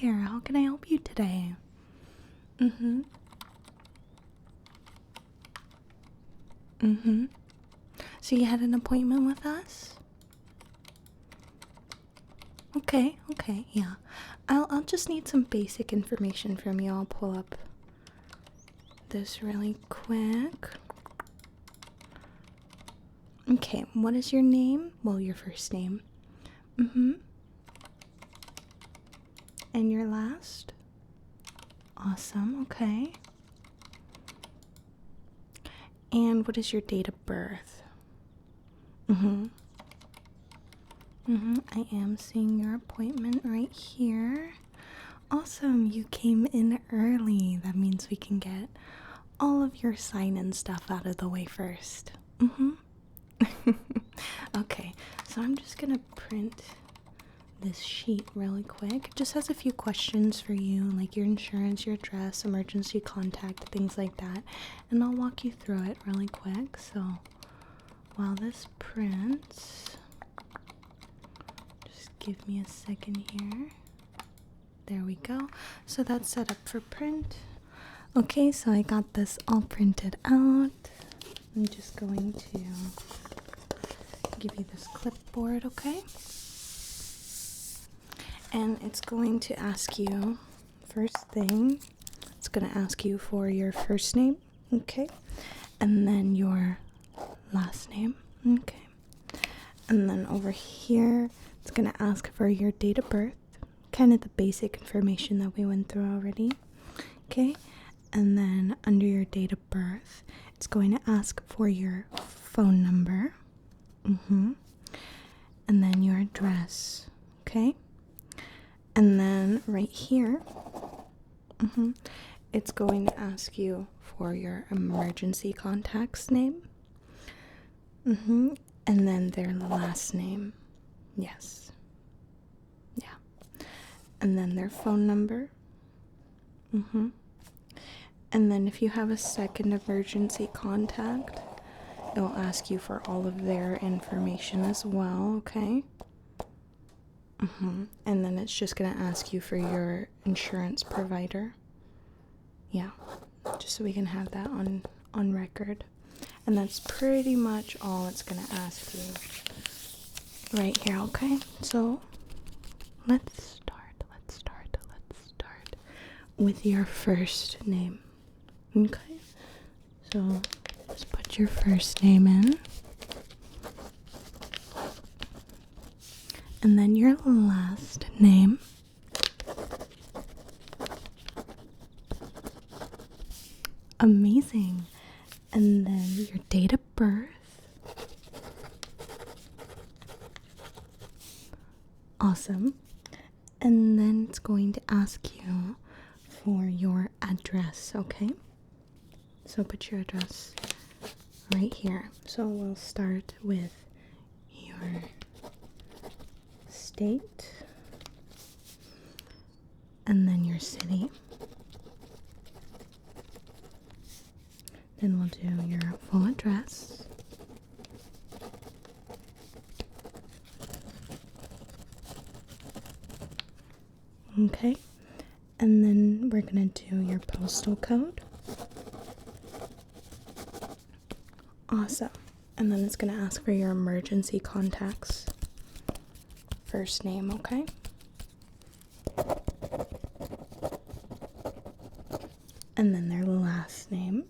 there. How can I help you today? Mm-hmm. Mm-hmm. So you had an appointment with us? Okay, yeah. I'll just need some basic information from you. I'll pull up this really quick. Okay, what is your name? Well, your first name. Mm-hmm. And your last? Awesome, okay. And what is your date of birth? Mm-hmm. I am seeing your appointment right here. Awesome, you came in early. That means we can get all of your sign-in stuff out of the way first. Okay, so I'm just gonna print this sheet really quick. It just has a few questions for you, like your insurance, your address, emergency contact, things like that. And I'll walk you through it really quick. So while this prints, just give me a second here. There we go. So that's set up for print. Okay, so I got this all printed out. I'm just going to give you this clipboard, okay? And it's going to ask you, first thing, it's going to ask you for your first name, okay? And then your last name, okay? And then over here, it's going to ask for your date of birth, kind of the basic information that we went through already, okay? And then under your date of birth, it's going to ask for your phone number, and then your address, okay? And then right here, it's going to ask you for your emergency contact's name, and then their last name, yes, yeah, and then their phone number, and then if you have a second emergency contact, it'll ask you for all of their information as well, okay? And then it's just gonna ask you for your insurance provider. Yeah, just so we can have that on record. And that's pretty much all it's gonna ask you right here, okay? So let's start with your first name. Okay, so just put your first name in, and then your last name, amazing, and then your date of birth, awesome, and then it's going to ask you for your address, okay? So put your address right here. So we'll start with your state, and then your city. Then we'll do your full address. Okay, and then we're gonna do your postal code. Awesome. And then it's going to ask for your emergency contacts first name, okay? And then their last name.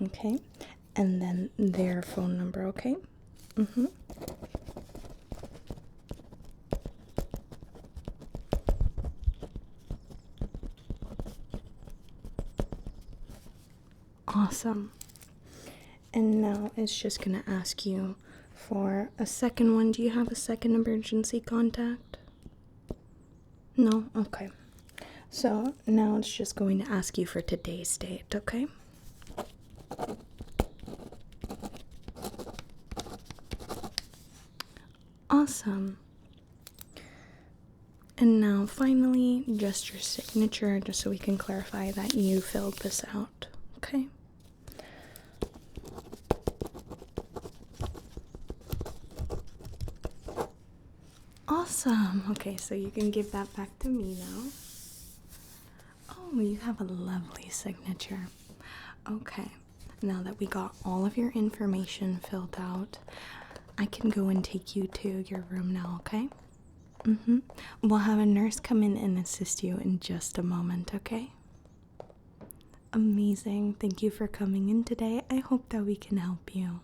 Okay. And then their phone number, okay? Awesome. And now it's just gonna ask you for a second one. Do you have a second emergency contact? No? Okay. So now it's just going to ask you for today's date, okay? Awesome. And now finally, just your signature, just so we can clarify that you filled this out, okay? Awesome. Okay, so you can give that back to me now. Oh, you have a lovely signature. Okay, now that we got all of your information filled out, I can go and take you to your room now, okay? We'll have a nurse come in and assist you in just a moment, okay? Amazing. Thank you for coming in today. I hope that we can help you.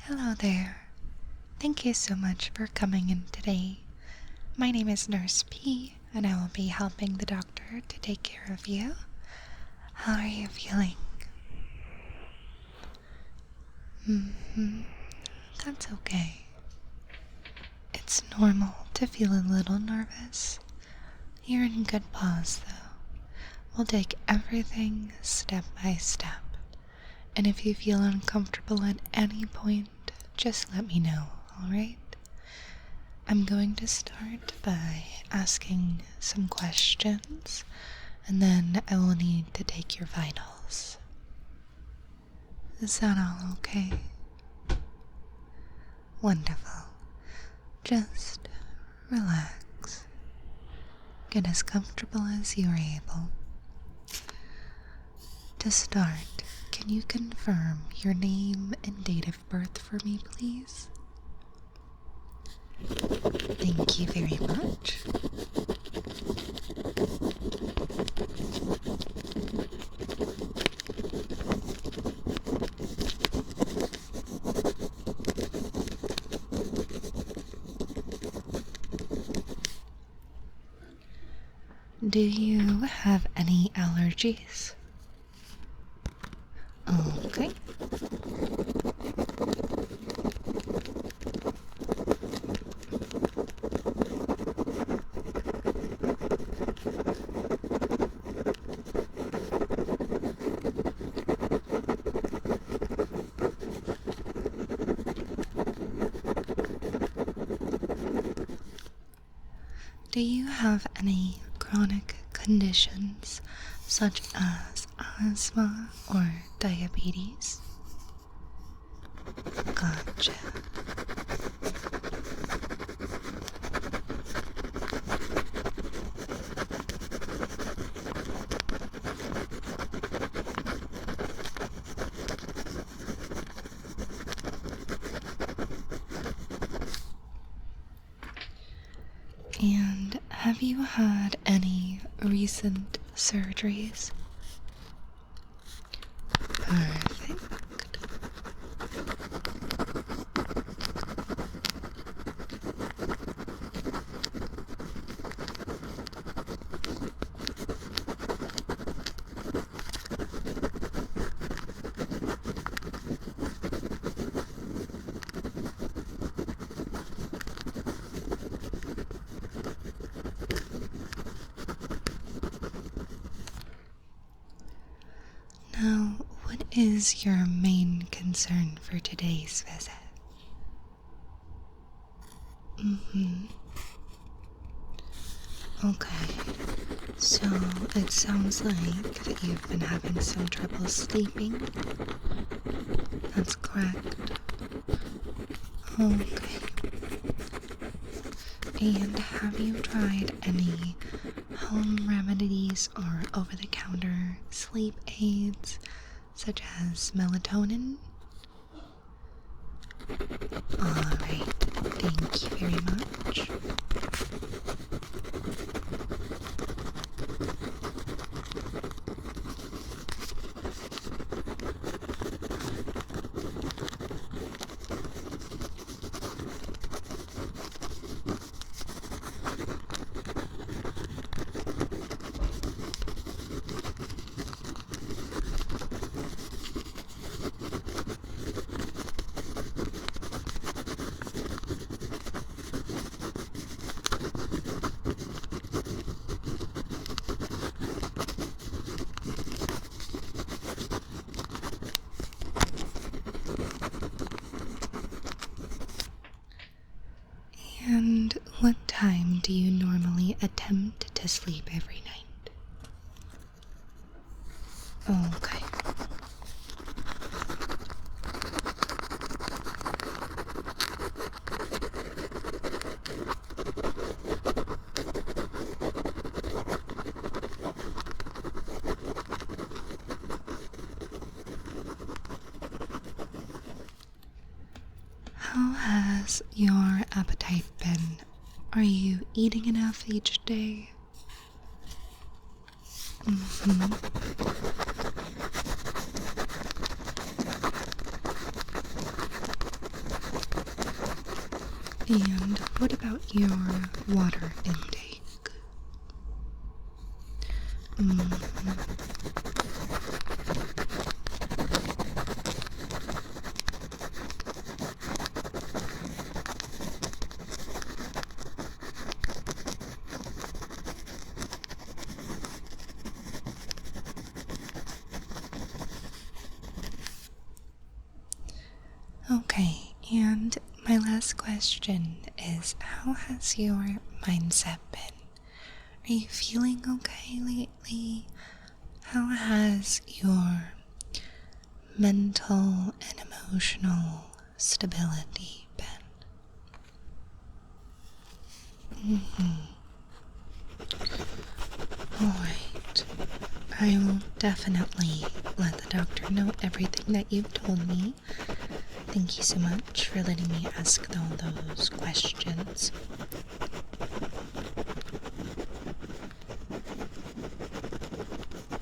Hello there. Thank you so much for coming in today. My name is Nurse P, and I will be helping the doctor to take care of you. How are you feeling? That's okay. It's normal to feel a little nervous. You're in good paws, though. We'll take everything step by step. And if you feel uncomfortable at any point, just let me know, alright? I'm going to start by asking some questions, and then I will need to take your vitals. Is that all okay? Wonderful. Just relax. Get as comfortable as you're able. To start, can you confirm your name and date of birth for me, please? Thank you very much. Do you have any allergies? Okay. Do you have any chronic conditions such as asthma or diabetes? Gotcha. And have you had any recent surgeries? Perfect. Now, what is your main concern for today's visit? Okay, so it sounds like that you've been having some trouble sleeping. That's correct. Okay. And have you tried any home remedies or over-the-counter sleep aids, such as melatonin? Alright, thank you very much. And what time do you normally attempt to sleep every night? Okay. How has your appetite been? Are you eating enough each day? And what about your water intake? Okay, and my last question is, how has your mindset been? Are you feeling okay lately? How has your mental and emotional stability been? Alright, I will definitely let the doctor know everything that you've told me. Thank you so much for letting me ask all those questions.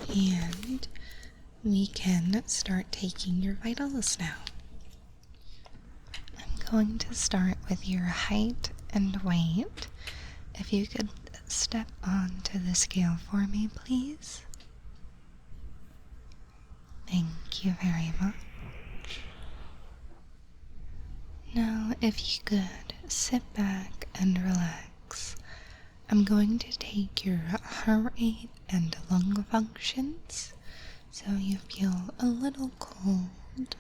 And we can start taking your vitals now. I'm going to start with your height and weight. If you could step onto the scale for me, please. Thank you very much. Now, if you could sit back and relax, I'm going to take your heart rate and lung functions so you feel a little cold.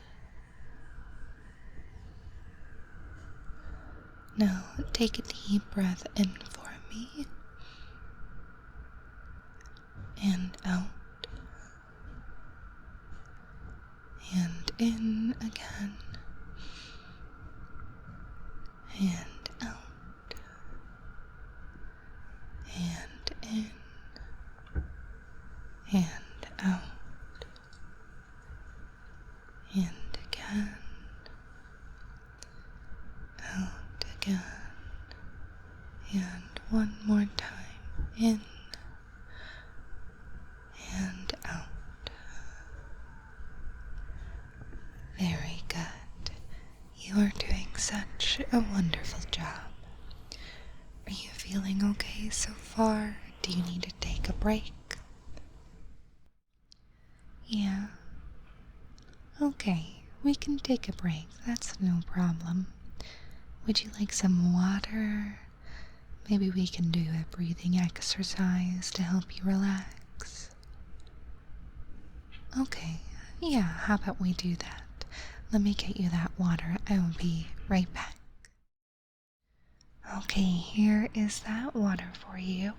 Now, take a deep breath in for me and out, and in again, and out, and in, and out, and again, out again, and one more time, in and out. Very good. You are doing such a wonderful job. Are you feeling okay so far? Do you need to take a break? Yeah. Okay, we can take a break. That's no problem. Would you like some water? Maybe we can do a breathing exercise to help you relax. Okay, yeah, how about we do that? Let me get you that water. I will be right back. Okay, here is that water for you.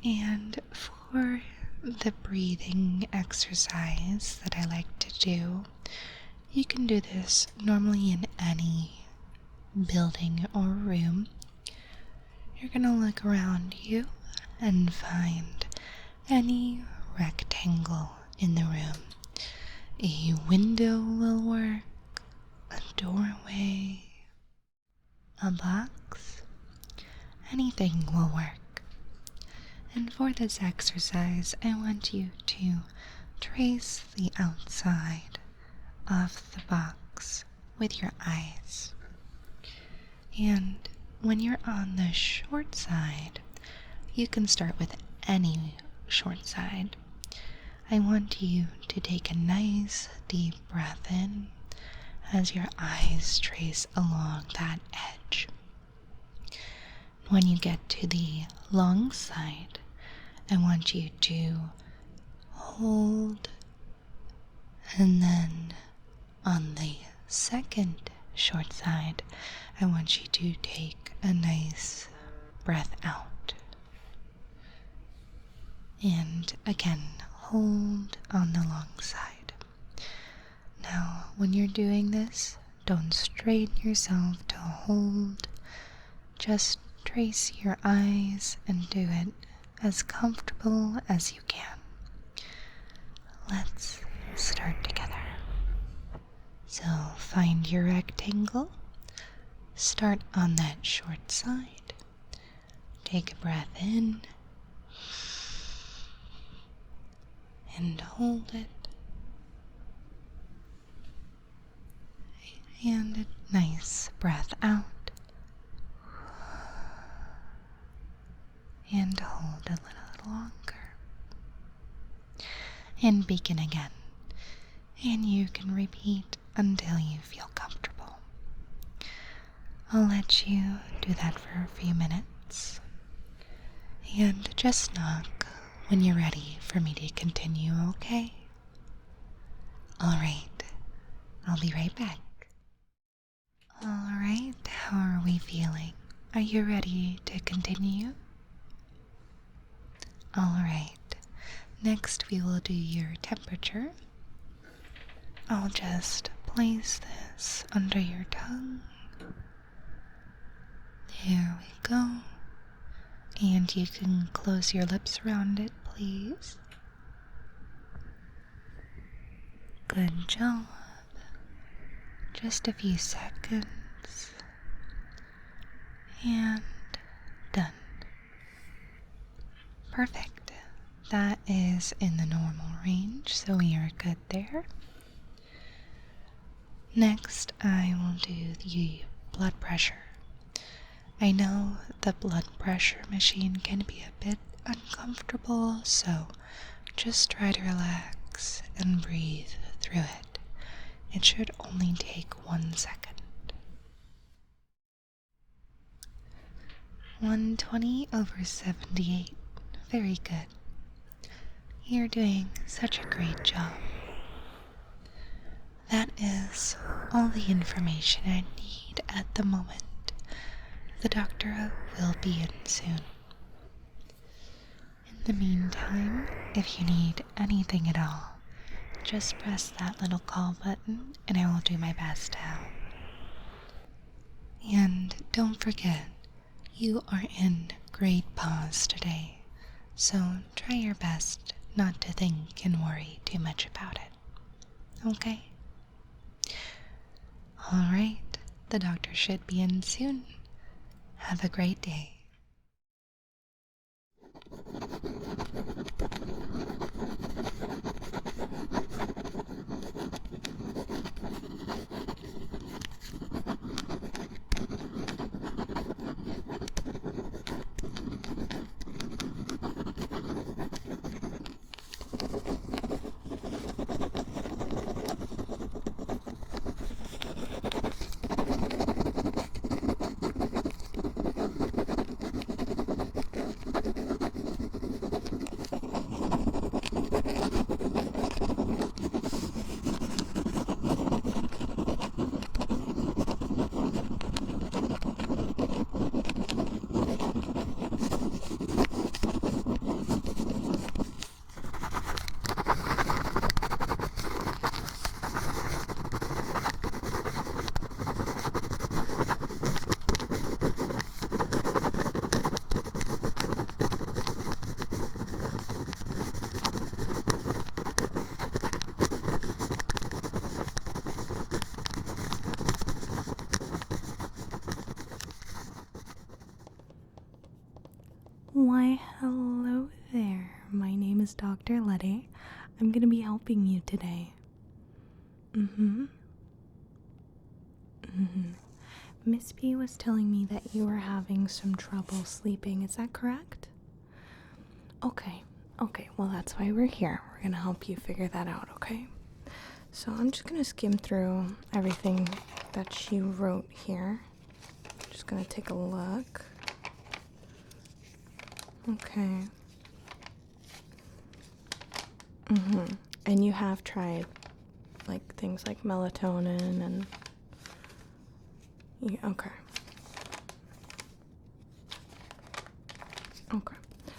And for the breathing exercise that I like to do, you can do this normally in any building or room. You're gonna look around you and find any rectangle in the room. A window will work, a doorway, a box, anything will work. And for this exercise, I want you to trace the outside of the box with your eyes. And when you're on the short side, you can start with any short side. I want you to take a nice deep breath in as your eyes trace along that edge. When you get to the long side, I want you to hold, and then on the second short side, I want you to take a nice breath out. And again, hold on the long side. Now, when you're doing this, don't strain yourself to hold. Just trace your eyes and do it as comfortable as you can. Let's start together. So find your rectangle. Start on that short side. Take a breath in and hold it. And a nice breath out. And hold a little longer. And begin again. And you can repeat until you feel comfortable. I'll let you do that for a few minutes. And just knock when you're ready for me to continue, okay? Alright, I'll be right back. Alright, how are we feeling? Are you ready to continue? Alright, next we will do your temperature. I'll just place this under your tongue. There we go. And you can close your lips around it, please. Good job. Just a few seconds. And done. Perfect. That is in the normal range, so we are good there. Next, I will do the blood pressure. I know the blood pressure machine can be a bit uncomfortable, so just try to relax and breathe through it. It should only take 1 second. 120/78. Very good. You're doing such a great job. That is all the information I need at the moment. The doctor will be in soon. In the meantime, if you need anything at all, just press that little call button and I will do my best to help. And don't forget, you are in great paws today, so try your best not to think and worry too much about it. Okay? Alright, the doctor should be in soon. Have a great day. Why, hello there. My name is Dr. Letty. I'm going to be helping you today. Miss B was telling me that you were having some trouble sleeping. Is that correct? Okay. Well, that's why we're here. We're going to help you figure that out, okay? So I'm just going to skim through everything that she wrote here. Just going to take a look. Okay. And you have tried, like, things like melatonin and... Yeah, okay.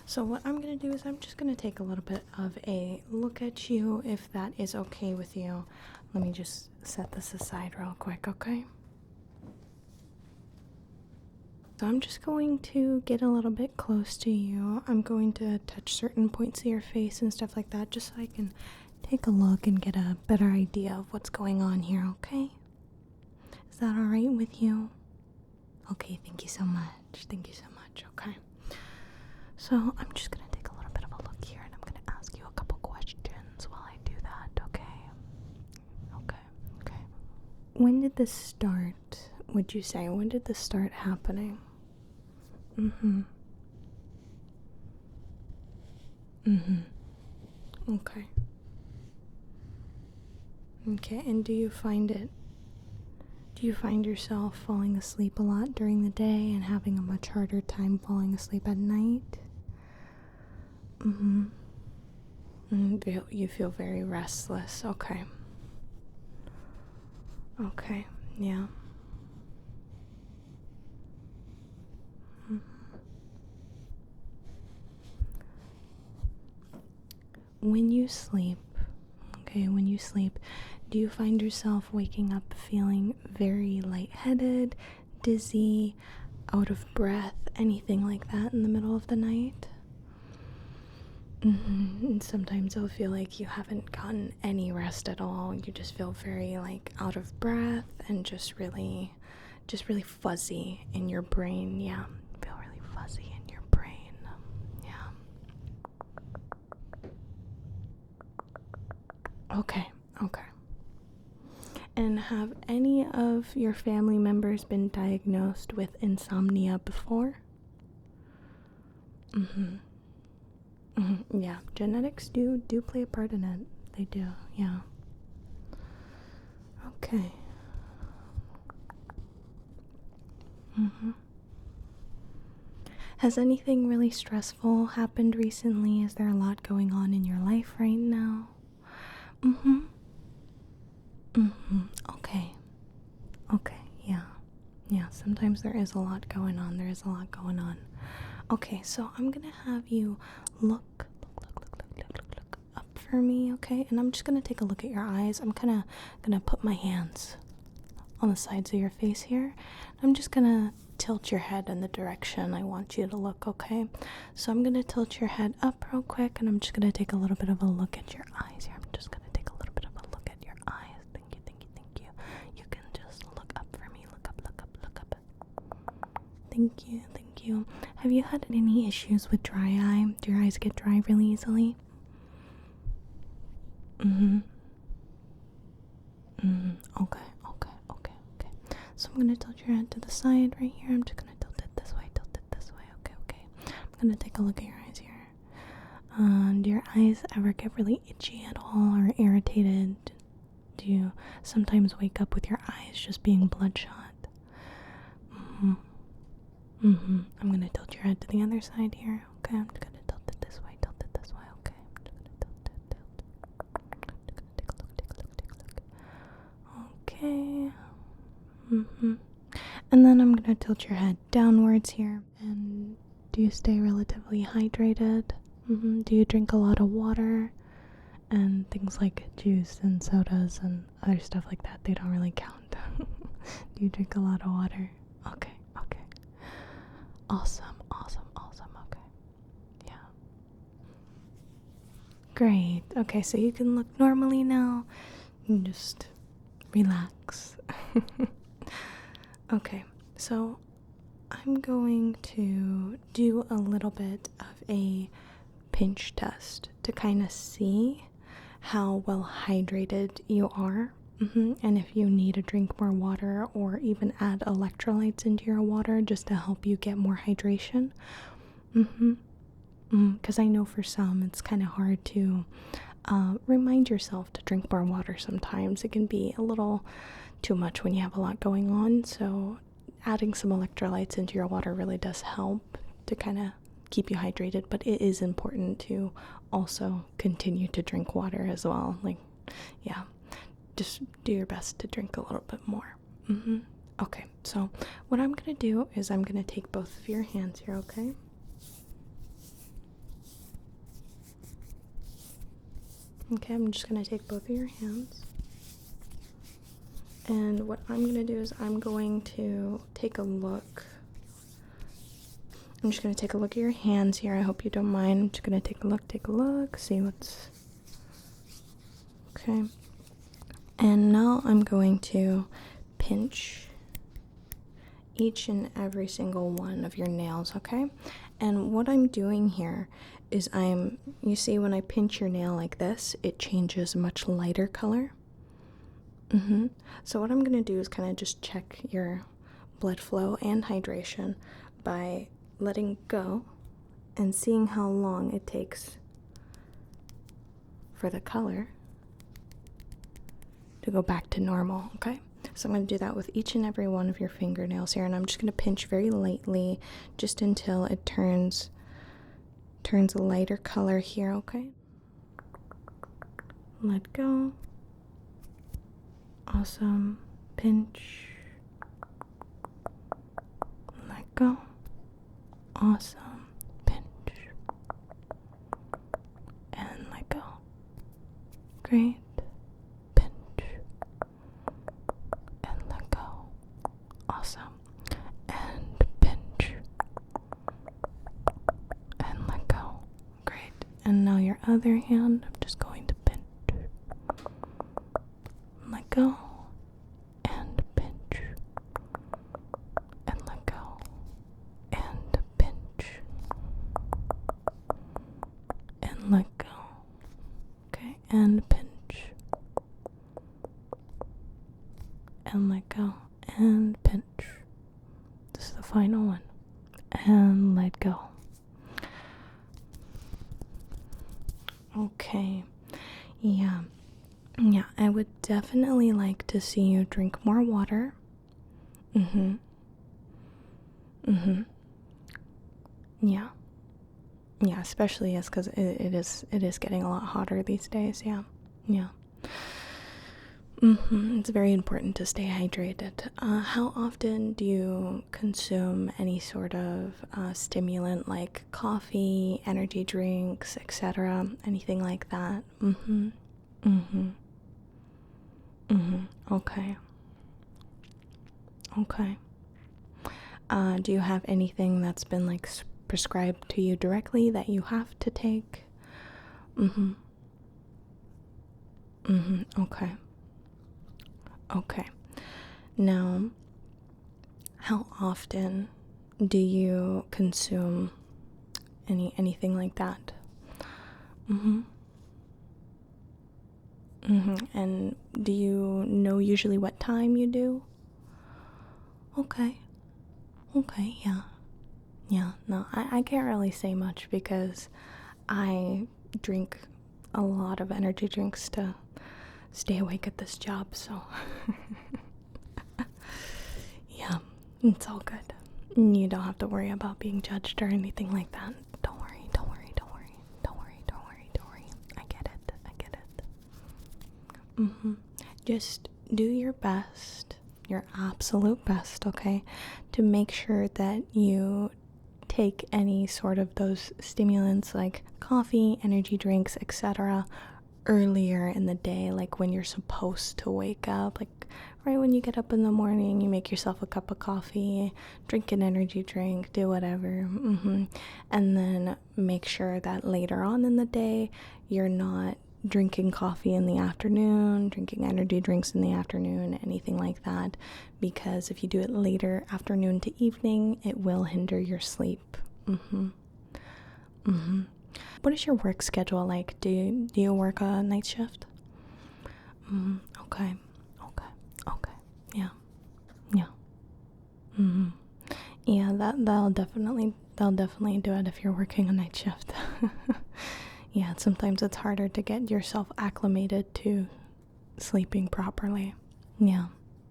So what I'm going to do is I'm just going to take a little bit of a look at you, if that is okay with you. Let me just set this aside real quick, okay? So I'm just going to get a little bit close to you. I'm going to touch certain points of your face and stuff like that, just so I can take a look and get a better idea of what's going on here, okay? Is that alright with you? Okay, thank you so much. Thank you so much, okay? So I'm just gonna take a little bit of a look here and I'm gonna ask you a couple questions while I do that, okay? Okay. When did this start, would you say? When did this start happening? Okay. Okay, and do you find yourself falling asleep a lot during the day and having a much harder time falling asleep at night? You feel very restless. Okay. Okay, yeah. When you sleep, do you find yourself waking up feeling very lightheaded, dizzy, out of breath, anything like that in the middle of the night? And sometimes it'll feel like you haven't gotten any rest at all. You just feel very out of breath and just really fuzzy in your brain. Yeah, feel really fuzzy in your brain. Yeah. Okay. And have any of your family members been diagnosed with insomnia before? Yeah, genetics do play a part in it. They do, yeah. Okay. Has anything really stressful happened recently? Is there a lot going on in your life right now? Okay, yeah, sometimes there is a lot going on. Okay, so I'm gonna have you look up for me, okay? And I'm just gonna take a look at your eyes. I'm gonna put my hands on the sides of your face here. I'm just gonna tilt your head in the direction I want you to look, okay? So I'm gonna tilt your head up real quick and I'm just gonna take a little bit of a look at your eyes here. I'm just gonna take a little bit of a look at your eyes. Thank you. You can just look up for me. Look up. Thank you. Have you had any issues with dry eye? Do your eyes get dry really easily? Okay. So I'm gonna tilt your head to the side right here. I'm just gonna tilt it this way. Okay. I'm gonna take a look at your eyes here. Do your eyes ever get really itchy at all or irritated? Do you sometimes wake up with your eyes just being bloodshot? I'm gonna tilt your head to the other side here. Okay, I'm just gonna tilt it this way. Okay, I'm just gonna tilt it. Take a look. Okay. And then I'm gonna tilt your head downwards here. And do you stay relatively hydrated? Do you drink a lot of water? And things like juice and sodas and other stuff like that, they don't really count. Do you drink a lot of water? Okay. Awesome. Okay. Yeah. Great. Okay, so you can look normally now. And just relax. Okay, so I'm going to do a little bit of a pinch test to kind of see how well hydrated you are. And if you need to drink more water or even add electrolytes into your water just to help you get more hydration. Because I know for some it's kind of hard to remind yourself to drink more water sometimes. It can be a little too much when you have a lot going on, so adding some electrolytes into your water really does help to kind of keep you hydrated, but it is important to also continue to drink water as well. Just do your best to drink a little bit more. Okay, so what I'm gonna do is I'm gonna take both of your hands here, okay? Okay, I'm just gonna take both of your hands. And what I'm gonna do is I'm going to take a look. I'm just gonna take a look at your hands here. I hope you don't mind. I'm just gonna take a look, see what's Okay. And now I'm going to pinch each and every single one of your nails, okay? And what I'm doing here is you see when I pinch your nail like this, it changes a much lighter color. So what I'm gonna do is kind of just check your blood flow and hydration by letting go and seeing how long it takes for the color to go back to normal, okay? So I'm going to do that with each and every one of your fingernails here, and I'm just going to pinch very lightly just until it turns a lighter color here, okay? Let go. Awesome. Pinch. Let go. Awesome. Pinch. And let go. Great. Pinch. And let go. Awesome. And pinch. And let go. Great. And now your other hand, I'm just going to pinch. Let go. And pinch. And let go. And pinch. And let go. Okay, and pinch. And let go. And pinch. This is the final one. And let go. Okay. Yeah, I would definitely like to see you drink more water. Yeah. Yeah, especially yes, because it is getting a lot hotter these days. Yeah. It's very important to stay hydrated. How often do you consume any sort of stimulant like coffee, energy drinks, etc.? Anything like that? Okay. Do you have anything that's been like prescribed to you directly that you have to take? Okay. Now, how often do you consume anything like that? And do you know usually what time you do? Okay, yeah. No, I can't really say much because I drink a lot of energy drinks to stay awake at this job, so yeah, it's all good. You don't have to worry about being judged or anything like that. Don't worry. I get it. Just do your best, your absolute best, okay, to make sure that you take any sort of those stimulants like coffee, energy drinks, etc. earlier in the day, like when you're supposed to wake up, like right when you get up in the morning, you make yourself a cup of coffee, drink an energy drink, do whatever, and then make sure that later on in the day you're not drinking coffee in the afternoon, drinking energy drinks in the afternoon, anything like that, because if you do it later afternoon to evening, it will hinder your sleep. What is your work schedule like? Do you work a night shift? Okay. Yeah. Yeah, that'll definitely do it if you're working a night shift. Yeah, sometimes it's harder to get yourself acclimated to sleeping properly. Yeah,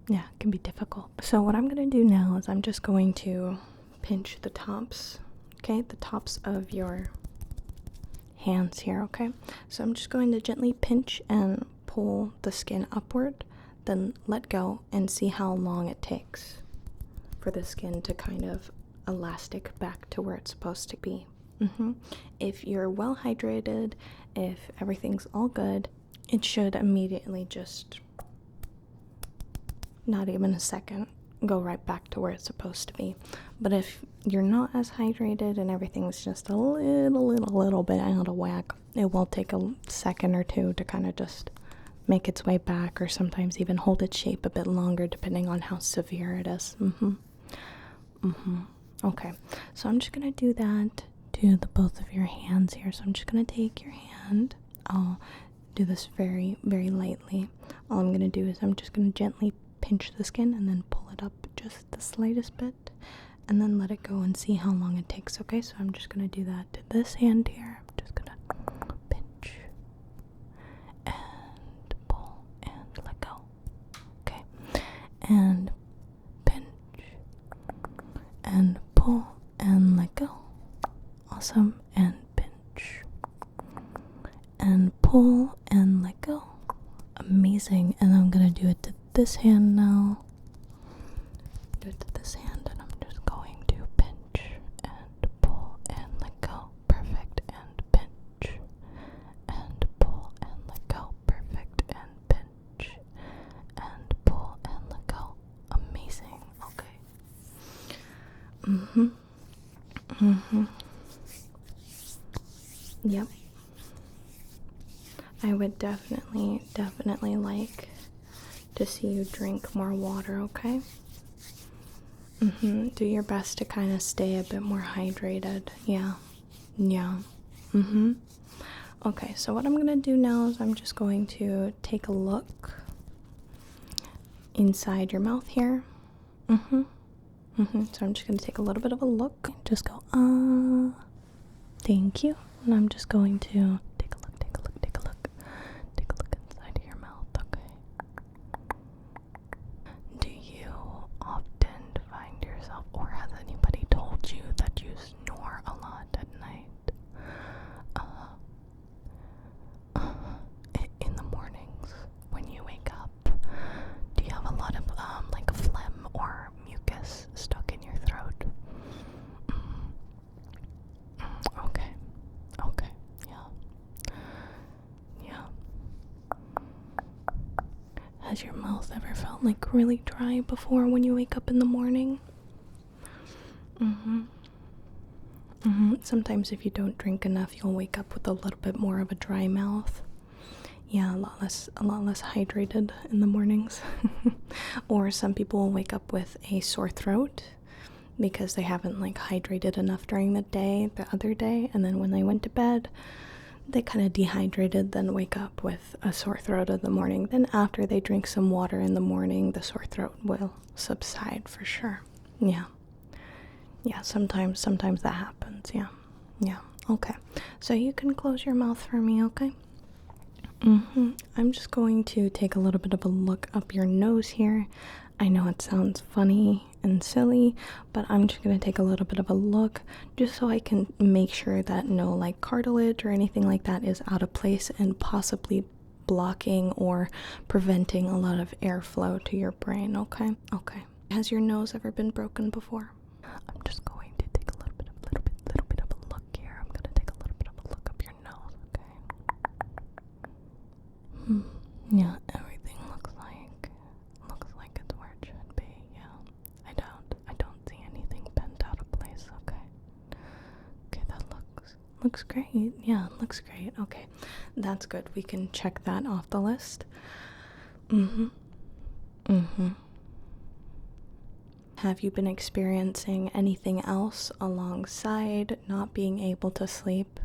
it can be difficult. So what I'm gonna do now is I'm just going to pinch the tops, okay? The tops of your hands here, okay? So I'm just going to gently pinch and pull the skin upward, then let go and see how long it takes for the skin to kind of elastic back to where it's supposed to be. If you're well hydrated, if everything's all good, it should immediately just, not even a second, go right back to where it's supposed to be. But if you're not as hydrated and everything's just a little bit out of whack, it will take a second or two to kind of just make its way back, or sometimes even hold its shape a bit longer depending on how severe it is. Okay, so I'm just gonna do that to the both of your hands here. So I'm just gonna take your hand. I'll do this very, very lightly. All I'm gonna do is I'm just gonna gently pinch the skin and then pull it up just the slightest bit, and then let it go and see how long it takes. Okay, so I'm just gonna do that to this hand here. I'm just gonna pinch and pull and let go. Okay, and pinch and pull and let go. Awesome. And pinch and pull and let go. Amazing. And I'm gonna do it to this hand now. Do it to this hand, and I'm just going to pinch and pull and let go. Perfect. And pinch and pull and let go. Perfect. And pinch and pull and let go. Amazing. Okay. Yep. I would definitely like to see you drink more water, okay? Do your best to kind of stay a bit more hydrated. Yeah. Okay, so what I'm gonna do now is I'm just going to take a look inside your mouth here. So I'm just gonna take a little bit of a look. Just go, thank you. And I'm just going to take a look inside of your mouth, okay? Do you often find yourself, or has anybody told you that you snore a lot at night? In the mornings when you wake up, do you have a lot of like phlegm or mucus stuck in your throat? Okay, yeah. Has your mouth ever felt like really dry before when you wake up in the morning? Sometimes if you don't drink enough, you'll wake up with a little bit more of a dry mouth. Yeah, a lot less hydrated in the mornings. Or some people will wake up with a sore throat because they haven't like hydrated enough during the other day, and then when they went to bed, they kind of dehydrated, then wake up with a sore throat in the morning. Then after they drink some water in the morning, the sore throat will subside for sure. Yeah, sometimes that happens. Yeah. Okay, so you can close your mouth for me, okay? I'm just going to take a little bit of a look up your nose here. I know it sounds funny and silly, but I'm just going to take a little bit of a look just so I can make sure that no like cartilage or anything like that is out of place and possibly blocking or preventing a lot of airflow to your brain, okay? Okay. Has your nose ever been broken before? I'm just going to take a little bit of a look here. I'm going to take a little bit of a look up your nose, okay? Yeah, everything looks like it's where it should be. Yeah, I don't see anything bent out of place. Okay, that looks great. Yeah, it looks great. Okay, that's good. We can check that off the list. Have you been experiencing anything else alongside not being able to sleep?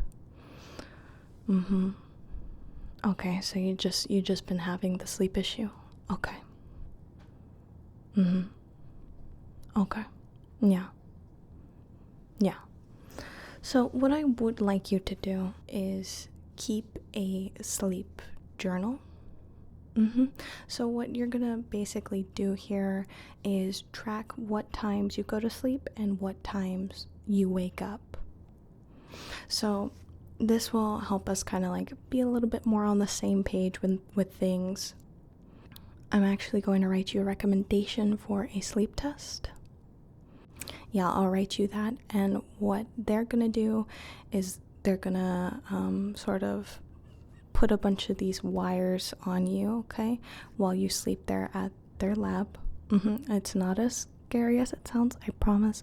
Okay, so you just been having the sleep issue. Okay. Okay. Yeah. So what I would like you to do is keep a sleep journal. So what you're gonna basically do here is track what times you go to sleep and what times you wake up. So this will help us kind of like be a little bit more on the same page with things. I'm actually going to write you a recommendation for a sleep test. Yeah, I'll write you that, and what they're gonna do is they're gonna sort of put a bunch of these wires on you, okay, while you sleep there at their lab. It's not as scary as it sounds. I promise.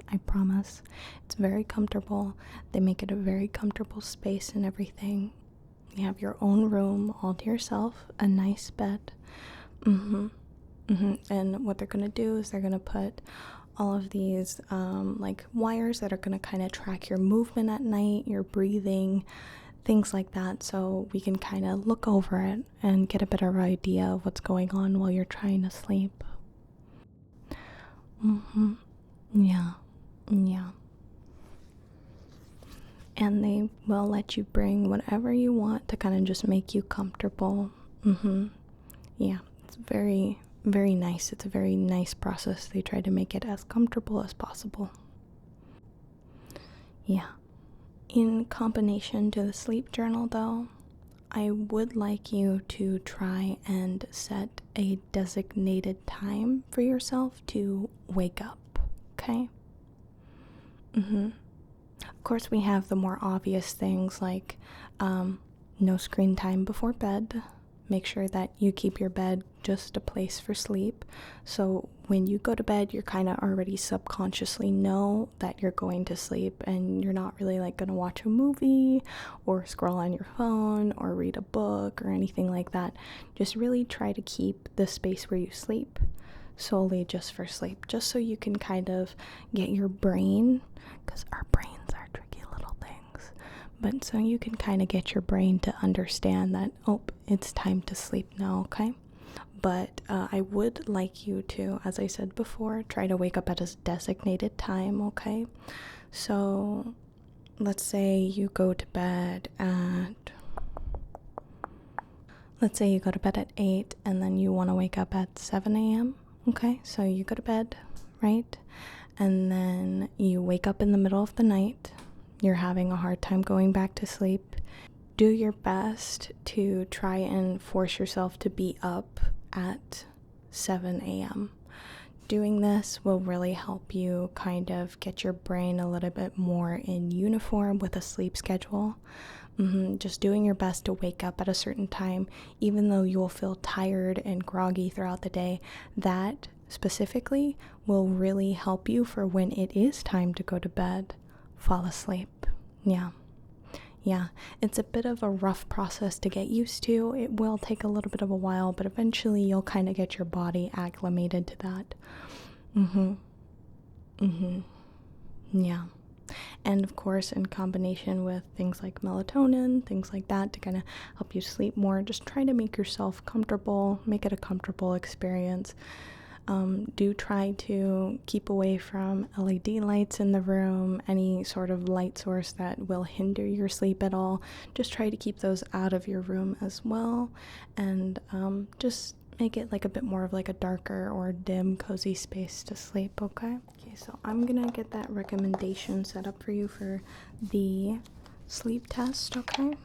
It's very comfortable. They make it a very comfortable space and everything. You have your own room all to yourself, a nice bed. And what they're gonna do is they're gonna put all of these like wires that are gonna kind of track your movement at night, your breathing, things like that, so we can kind of look over it and get a better idea of what's going on while you're trying to sleep. Yeah, yeah. And they will let you bring whatever you want to kind of just make you comfortable. Yeah, it's very, very nice. It's a very nice process. They try to make it as comfortable as possible. Yeah. In combination to the sleep journal, though, I would like you to try and set a designated time for yourself to wake up, okay? Of course, we have the more obvious things like no screen time before bed. Make sure that you keep your bed just a place for sleep. So when you go to bed, you're kind of already subconsciously know that you're going to sleep, and you're not really like going to watch a movie or scroll on your phone or read a book or anything like that. Just really try to keep the space where you sleep solely just for sleep, just so you can kind of get your brain, because our brains are tricky little things, but so you can kind of get your brain to understand that, oh, it's time to sleep now, okay? But I would like you to, as I said before, try to wake up at a designated time, okay? So let's say you go to bed at 8, and then you want to wake up at 7 a.m. Okay, so you go to bed, right? And then you wake up in the middle of the night. You're having a hard time going back to sleep. Do your best to try and force yourself to be up at 7 a.m. Doing this will really help you kind of get your brain a little bit more in uniform with a sleep schedule. Just doing your best to wake up at a certain time, even though you will feel tired and groggy throughout the day, that specifically will really help you for when it is time to go to bed, fall asleep. Yeah, it's a bit of a rough process to get used to. It will take a little bit of a while, but eventually you'll kind of get your body acclimated to that. Yeah. And of course, in combination with things like melatonin, things like that, to kind of help you sleep more, just try to make yourself comfortable, make it a comfortable experience. Do try to keep away from LED lights in the room, any sort of light source that will hinder your sleep at all. Just try to keep those out of your room as well, and just make it like a bit more of like a darker or dim, cozy space to sleep, okay? Okay, so I'm gonna get that recommendation set up for you for the sleep test, okay?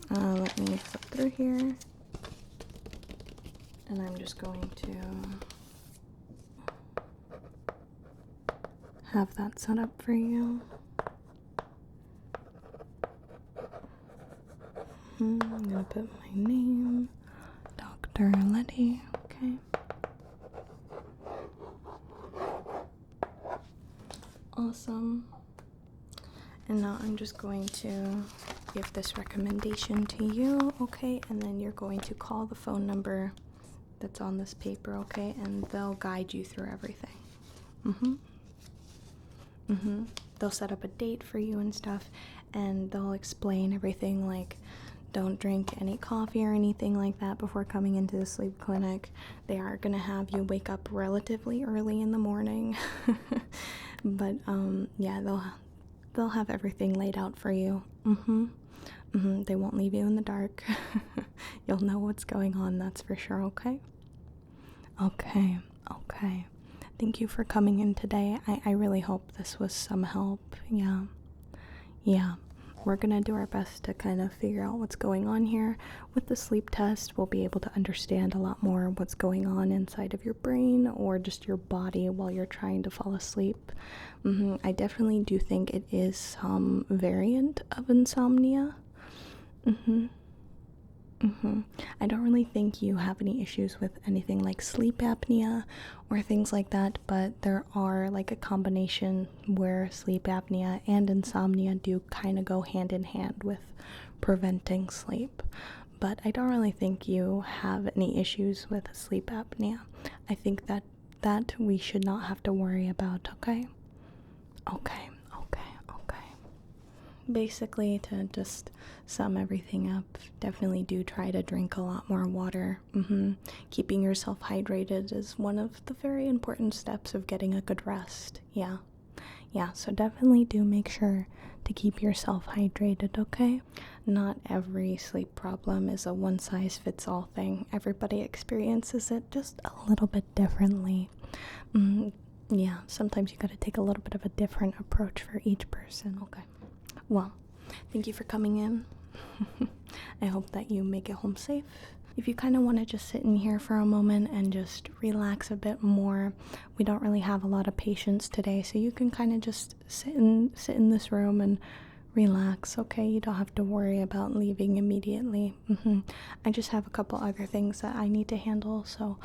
Let me flip through here. And I'm just going to have that set up for you. I'm gonna put my name, Dr. Letty, okay? Awesome. And now I'm just going to give this recommendation to you, okay? And then you're going to call the phone number that's on this paper, okay? And they'll guide you through everything. They'll set up a date for you and stuff, and they'll explain everything, like don't drink any coffee or anything like that before coming into the sleep clinic. They are gonna have you wake up relatively early in the morning. But yeah, they'll have everything laid out for you. They won't leave you in the dark. You'll know what's going on, that's for sure, okay? Okay. Thank you for coming in today. I really hope this was some help. Yeah. We're gonna do our best to kind of figure out what's going on here. With the sleep test, we'll be able to understand a lot more what's going on inside of your brain or just your body while you're trying to fall asleep. I definitely do think it is some variant of insomnia. I don't really think you have any issues with anything like sleep apnea or things like that, but there are like a combination where sleep apnea and insomnia do kind of go hand in hand with preventing sleep. But I don't really think you have any issues with sleep apnea. I think that we should not have to worry about, okay? Okay. Basically, to just sum everything up, definitely do try to drink a lot more water. Keeping yourself hydrated is one of the very important steps of getting a good rest. Yeah, so definitely do make sure to keep yourself hydrated, okay? Not every sleep problem is a one-size-fits-all thing. Everybody experiences it just a little bit differently. Yeah, sometimes you gotta take a little bit of a different approach for each person, okay? Well, thank you for coming in. I hope that you make it home safe. If you kind of want to just sit in here for a moment and just relax a bit more, we don't really have a lot of patients today, so you can kind of just sit in this room and relax, okay? You don't have to worry about leaving immediately. I just have a couple other things that I need to handle, so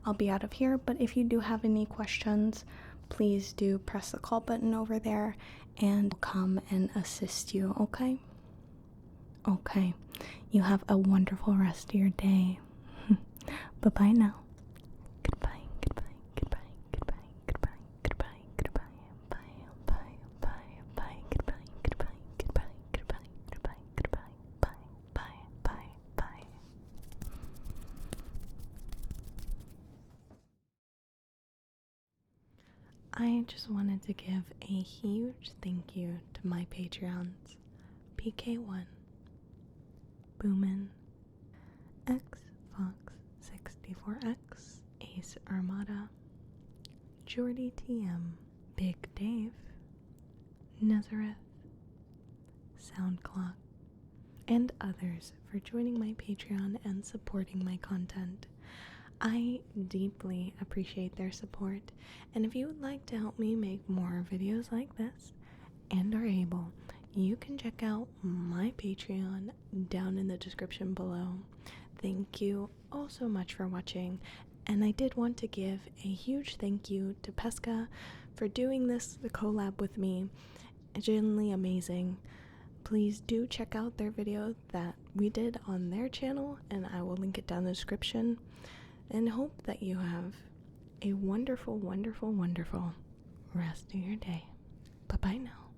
I'll be out of here. But if you do have any questions, please do press the call button over there and I'll come and assist you, okay? Okay. You have a wonderful rest of your day. Bye-bye now. Goodbye. I just wanted to give a huge thank you to my Patreons. PK1, Boomin, XFox64X, Ace Armada, Jordy TM, Big Dave, Nazareth, Soundclock, and others for joining my Patreon and supporting my content. I deeply appreciate their support, and if you would like to help me make more videos like this and are able, you can check out my Patreon down in the description below. Thank you all so much for watching, and I did want to give a huge thank you to Pesca for doing the collab with me. Genuinely amazing. Please do check out their video that we did on their channel, and I will link it down in the description, and hope that you have a wonderful rest of your day. Bye-bye now.